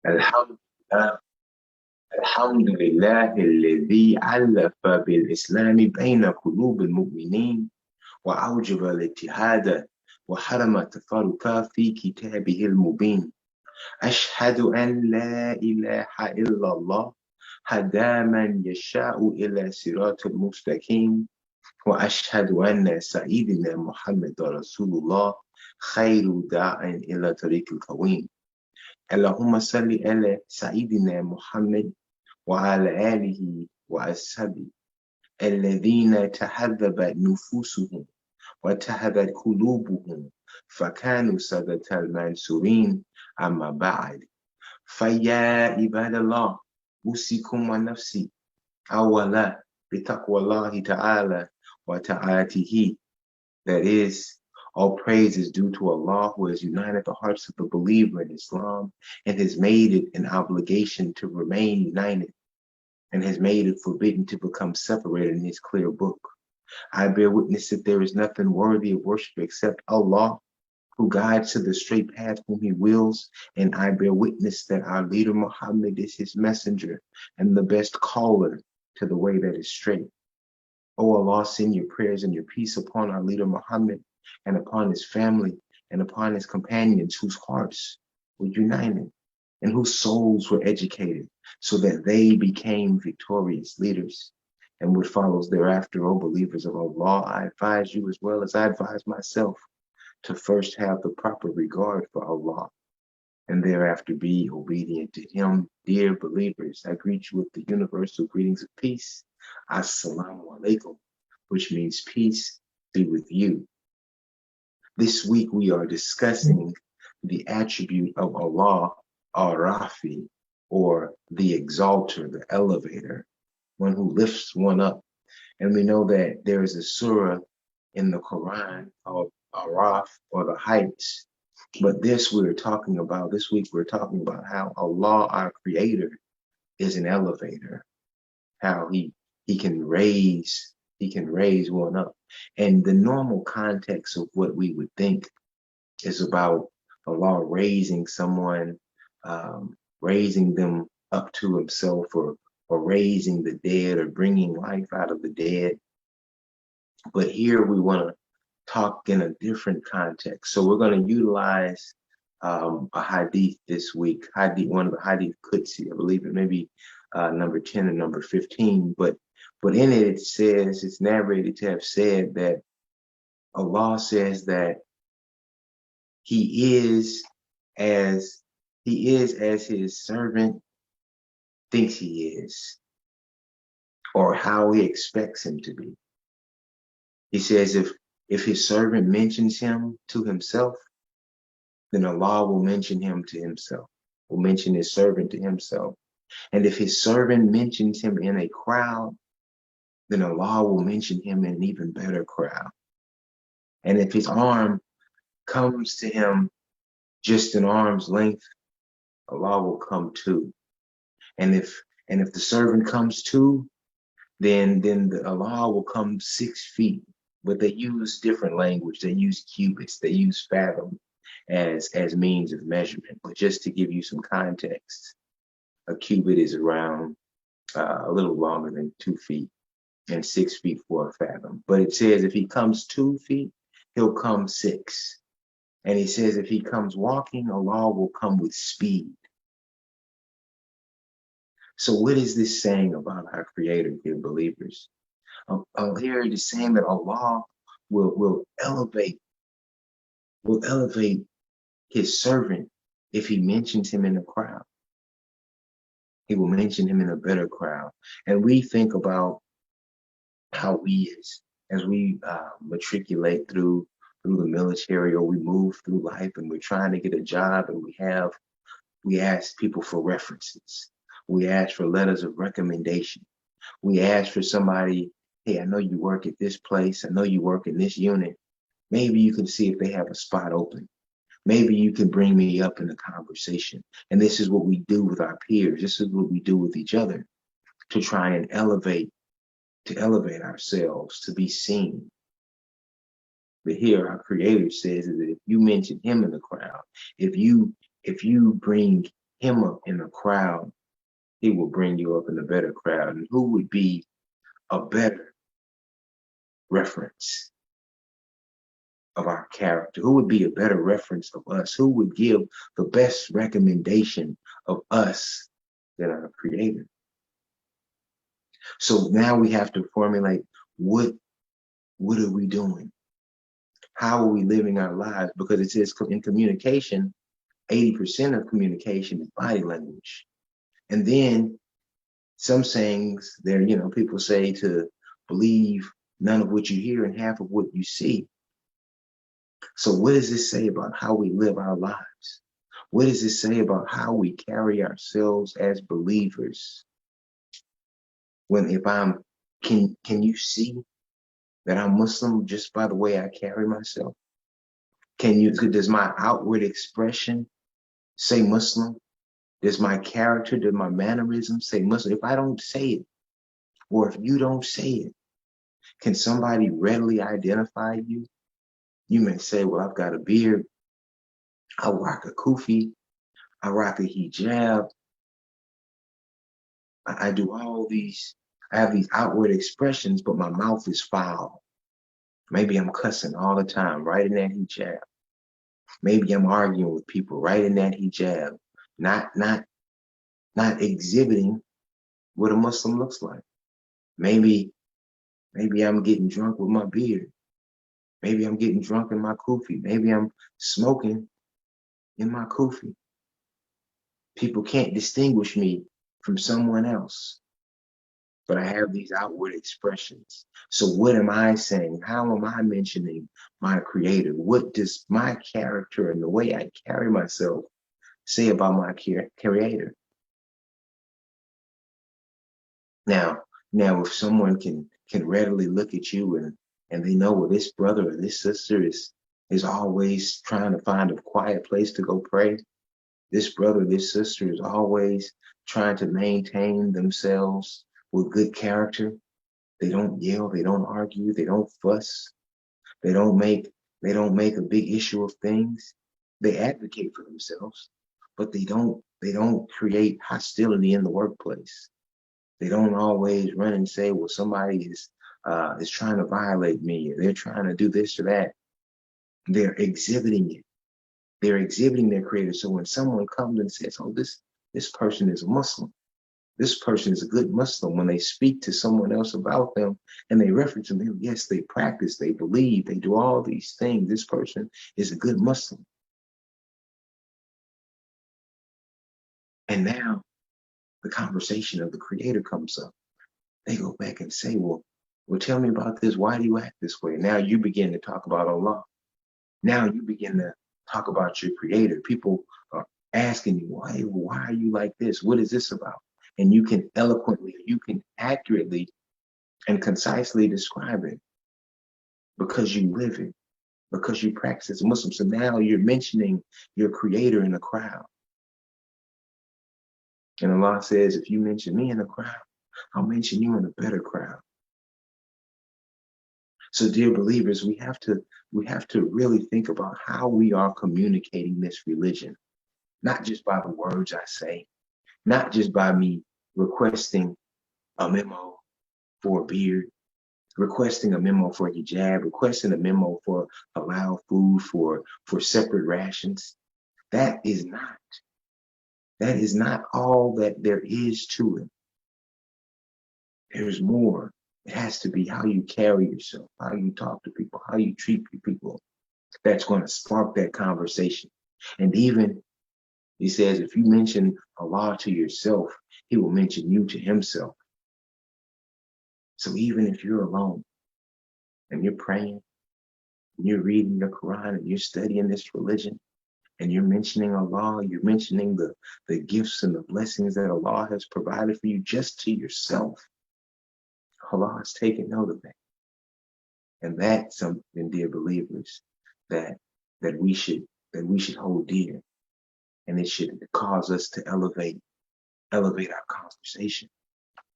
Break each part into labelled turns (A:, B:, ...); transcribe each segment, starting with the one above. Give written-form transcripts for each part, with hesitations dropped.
A: الحمد لله الحمد لله الذي ألف بالإسلام بين قلوب المؤمنين وأوجب الاتحاد وحرم التفرق في كتابه المبين. أشهد أن لا إله إلا الله هدى من يشاء إلى صراط المستقيم، وأشهد أن سيدنا محمد رسول الله خير داع إلى طريق القويم. اللهم صل على سيدنا محمد وعلى آله وأصحابه الذين تهذبت نفوسهم وتهذبت قلوبهم فكانوا سادة المنصورين. أما بعد، فيا عباد الله، أوصيكم ونفسي أولا بتقوى الله تعالى وطاعته. That is, all praise is due to Allah, who has united the hearts of the believer in Islam and has made it an obligation to remain united, and has made it forbidden to become separated in his clear book. I bear witness that there is nothing worthy of worship except Allah, who guides to the straight path whom he wills, and I bear witness that our leader Muhammad is his messenger and the best caller to the way that is straight. O Allah, send your prayers and your peace upon our leader Muhammad and upon his family and upon his companions whose hearts were united and whose souls were educated so that they became victorious leaders. And what follows thereafter, O believers of Allah, I advise you as well as I advise myself to first have the proper regard for Allah and thereafter be obedient to him. Dear believers, I greet you with the universal greetings of peace. Assalamu alaikum, which means peace be with you. This week we are discussing the attribute of Allah, Ar-Rāfiʿ, or the Exalter, the elevator, one who lifts one up. And we know that there is a surah in the Quran called Ar-Rāfiʿ, or the heights. But this week we're talking about how Allah, our creator, is an elevator, how he can raise one up. And the normal context of what we would think is about Allah raising someone, raising them up to himself, or raising the dead, or bringing life out of the dead. But here we want to talk in a different context. So we're going to utilize a hadith this week, one of the hadith Qudsi, I believe it may be number 10 and number 15, but in it, it says, it's narrated to have said that Allah says that he is as his servant thinks he is, or how he expects him to be. He says if his servant mentions him to himself, then Allah will mention him to himself, will mention his servant to himself. And if his servant mentions him in a crowd, then Allah will mention him in an even better crowd. And if his arm comes to him just an arm's length, Allah will come too. And if the servant comes too, then Allah will come 6 feet. But they use different language. They use cubits. They use fathom as means of measurement. But just to give you some context, a cubit is around a little longer than 2 feet, and 6 feet for a fathom. But it says if he comes 2 feet, he'll come 6. And he says if he comes walking, Allah will come with speed. So what is this saying about our Creator, dear believers? Here it is saying that Allah will elevate his servant if he mentions him in a crowd. He will mention him in a better crowd. And we think about how we, as we matriculate through the military, or we move through life and we're trying to get a job, and we ask people for references. We ask for letters of recommendation. We ask for somebody, hey, I know you work at this place. I know you work in this unit. Maybe you can see if they have a spot open. Maybe you can bring me up in a conversation. And this is what we do with our peers. This is what we do with each other to try and elevate ourselves, to be seen. But here our Creator says that if you mention him in the crowd, if you bring him up in a crowd, he will bring you up in a better crowd. And who would be a better reference of our character? Who would be a better reference of us? Who would give the best recommendation of us than our Creator? So now we have to formulate what are we doing? How are we living our lives? Because it says in communication, 80% of communication is body language. And then some sayings there, people say to believe none of what you hear and half of what you see. So what does this say about how we live our lives? What does it say about how we carry ourselves as believers? Can you see that I'm Muslim just by the way I carry myself? Does my outward expression say Muslim? Does my character, does my mannerism say Muslim? If I don't say it, or if you don't say it, can somebody readily identify you? You may say, well, I've got a beard, I rock a kufi, I rock a hijab, I do all these, I have these outward expressions, but my mouth is foul. Maybe I'm cussing all the time, right in that hijab. Maybe I'm arguing with people right in that hijab, not exhibiting what a Muslim looks like. Maybe I'm getting drunk with my beard. Maybe I'm getting drunk in my kufi. Maybe I'm smoking in my kufi. People can't distinguish me from someone else, but I have these outward expressions. So what am I saying? How am I mentioning my Creator? What does my character and the way I carry myself say about my Creator? Now, if someone can readily look at you and they know, well, this brother or this sister is always trying to find a quiet place to go pray. This brother or this sister is always trying to maintain themselves with good character. They don't yell, they don't argue, they don't fuss, they don't make a big issue of things. They advocate for themselves, but they don't create hostility in the workplace. They don't always run and say, well, somebody is trying to violate me, or they're trying to do this or that. They're exhibiting it. They're exhibiting their Creator. So when someone comes and says, oh, this person is a Muslim, this person is a good Muslim, when they speak to someone else about them and they reference them, yes, they practice, they believe, they do all these things. This person is a good Muslim. And now the conversation of the Creator comes up. They go back and say, well, tell me about this. Why do you act this way? Now you begin to talk about Allah. Now you begin to talk about your Creator. People are asking you, why are you like this? What is this about? And you can eloquently, you can accurately and concisely describe it because you live it, because you practice as a Muslim. So now you're mentioning your Creator in a crowd. And Allah says, if you mention me in a crowd, I'll mention you in a better crowd. So dear believers, we have to really think about how we are communicating this religion, not just by the words I say, not just by me requesting a memo for a beard, requesting a memo for hijab, requesting a memo for halal food, for separate rations. That is not all that there is to it. There's more. It has to be how you carry yourself, how you talk to people, how you treat people. That's going to spark that conversation. And even, he says, if you mention Allah to yourself, he will mention you to himself. So even if you're alone and you're praying, and you're reading the Quran, and you're studying this religion, and you're mentioning Allah, you're mentioning the gifts and the blessings that Allah has provided for you just to yourself, Allah has taken note of that. And that's something, dear believers, that we should hold dear. And it should cause us to elevate our conversation,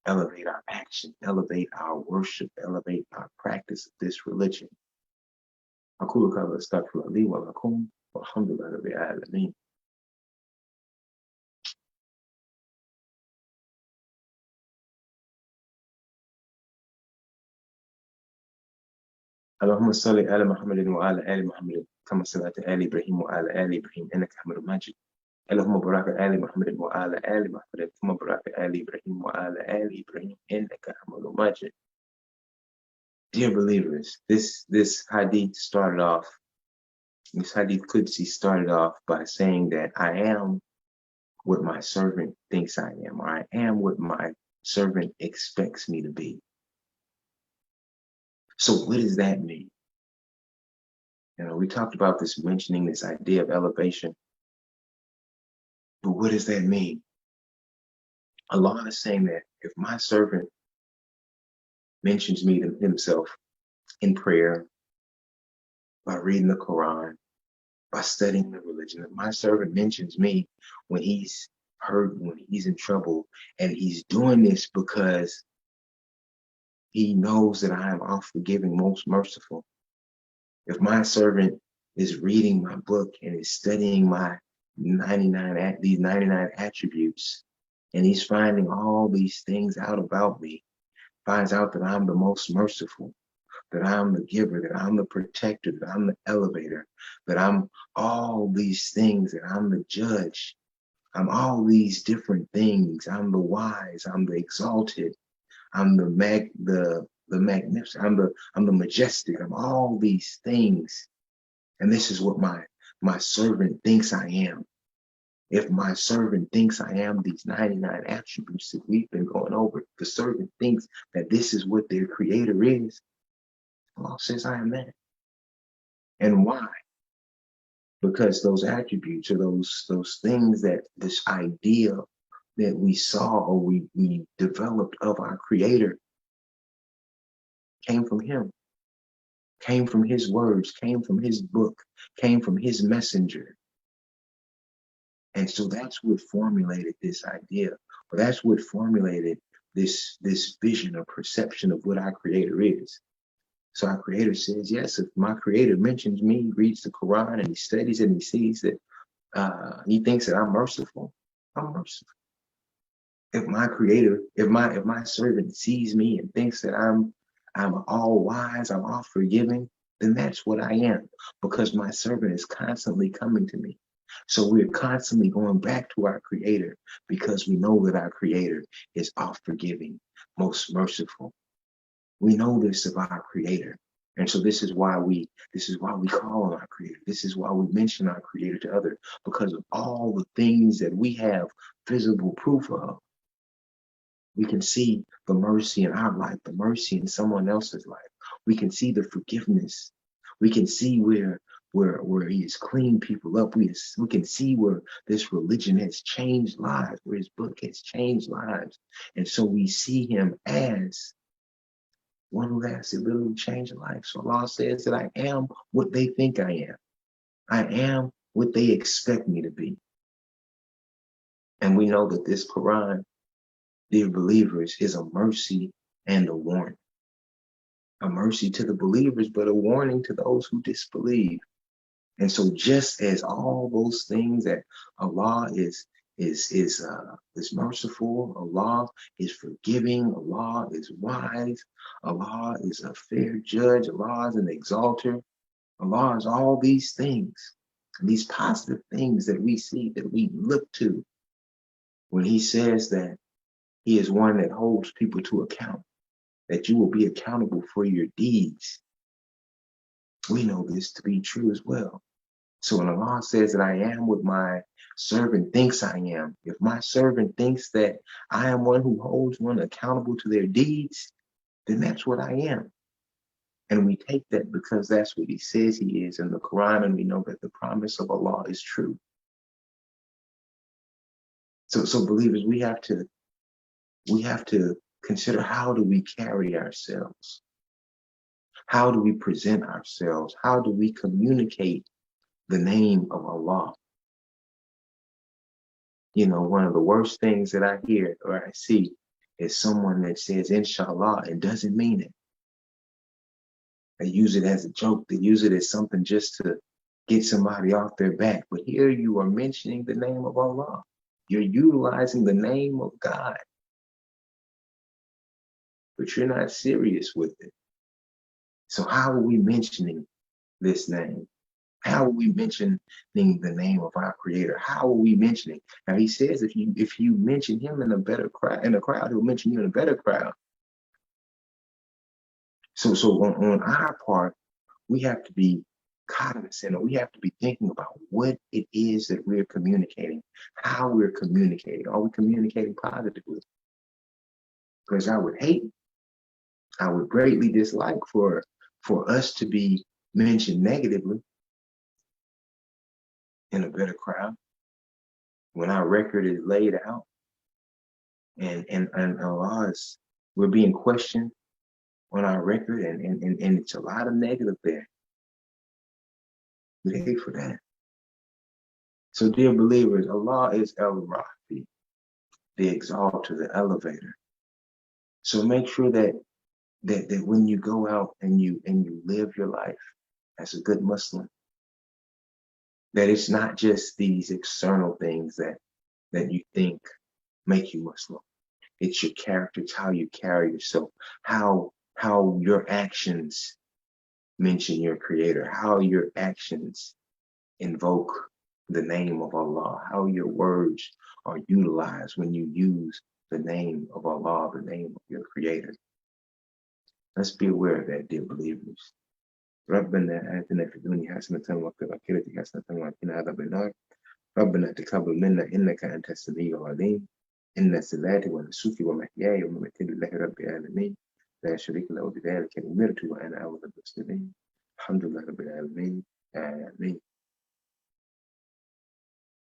A: elevate our action, elevate our worship, elevate our practice of this religion. أقول قولي أستغفر لي ولكم والحمد لله رب العالمين. اللهم صل على محمد وعلى آل محمد كما صليت على آل إبراهيم وعلى آل إبراهيم إنك حميد مجيد. اللهم بارك على آل محمد وعلى آل محمد كما باركت على آل إبراهيم وعلى آل إبراهيم إنك حميد مجيد. Dear believers, this hadith started off, this hadith Qudsi started off by saying that I am what my servant thinks I am, or I am what my servant expects me to be. So what does that mean? You know, we talked about this, mentioning this idea of elevation, but what does that mean? Allah is saying that if my servant mentions me to himself in prayer, by reading the Quran, by studying the religion, if my servant mentions me when he's hurt, when he's in trouble, and he's doing this because he knows that I am all forgiving, most merciful. If my servant is reading my book and is studying my these 99 attributes, and he's finding all these things out about me, finds out that I'm the most merciful, that I'm the giver, that I'm the protector, that I'm the elevator, that I'm all these things, that I'm the judge, I'm all these different things. I'm the wise, I'm the exalted, I'm the magnificent, I'm the majestic, I'm all these things. And this is what my servant thinks I am. If my servant thinks I am these 99 attributes that we've been going over, the servant thinks that this is what their creator is, Allah says I am that. And why? Because those attributes, or those things, that this idea that we saw, or we developed of our creator, came from him, came from his words, came from his book, came from his messenger. And so that's what formulated this idea, or that's what formulated this vision or perception of what our creator is. So our creator says, yes, if my creator mentions me, reads the Quran, and he studies it, and he sees that he thinks that I'm merciful, I'm merciful. If my creator, if my servant sees me and thinks that I'm all wise, I'm all forgiving, then that's what I am, because my servant is constantly coming to me. So we're constantly going back to our creator, because we know that our creator is all forgiving, most merciful. We know this of our creator. And so this is why we call on our creator. This is why we mention our creator to others, because of all the things that we have visible proof of. We can see the mercy in our life, the mercy in someone else's life. We can see the forgiveness. We can see where he has cleaned people up. We can see where this religion has changed lives, where his book has changed lives. And so we see him as one who has the ability to change a life. So Allah says that I am what they think I am. I am what they expect me to be. And we know that this Quran, dear believers, is a mercy and a warning. A mercy to the believers, but a warning to those who disbelieve. And so just as all those things that Allah is merciful, Allah is forgiving, Allah is wise, Allah is a fair judge, Allah is an exalter, Allah is all these things, these positive things that we see, that we look to, when he says that he is one that holds people to account, that you will be accountable for your deeds. We know this to be true as well. So when Allah says that I am what my servant thinks I am, if my servant thinks that I am one who holds one accountable to their deeds, then that's what I am. And we take that because that's what he says he is in the Quran, and we know that the promise of Allah is true. So believers, we have to consider, how do we carry ourselves? How do we present ourselves? How do we communicate the name of Allah? You know, one of the worst things that I hear or I see is someone that says inshallah and doesn't mean it. They use it as a joke. They use it as something just to get somebody off their back. But here you are mentioning the name of Allah. You're utilizing the name of God, but you're not serious with it. So how are we mentioning this name? How are we mentioning the name of our Creator? How are we mentioning? Now he says if you mention him in a crowd, he'll mention you in a better crowd. So on our part, we have to be cognizant, or we have to be thinking about what it is that we're communicating, how we're communicating. Are we communicating positively? Because I would greatly dislike for us to be mentioned negatively in a better crowd when our record is laid out and Allah we're being questioned on our record, and it's a lot of negative there. We hate for that. So, dear believers, Allah is Ar-Rāfiʿ, the Exalter, the Elevator. So make sure that when you go out and you live your life as a good Muslim, that it's not just these external things that you think make you Muslim. It's your character, it's how you carry yourself, how your actions mention your Creator, how your actions invoke the name of Allah, how your words are utilized when you use the name of Allah, the name of your Creator. Let's be aware of that, dear believers. ربنا آتنا في الدنيا حسنة وفي الآخرة حسنة وقنا عذاب النار. ربنا تقبل منا إنك أنت السميع العليم. إن صلاتي ونسكي ومحياي ومماتي لله رب العالمين لا شريك له بذلك أمرت وأنا أول المسلمين. الحمد لله رب العالمين. آمين.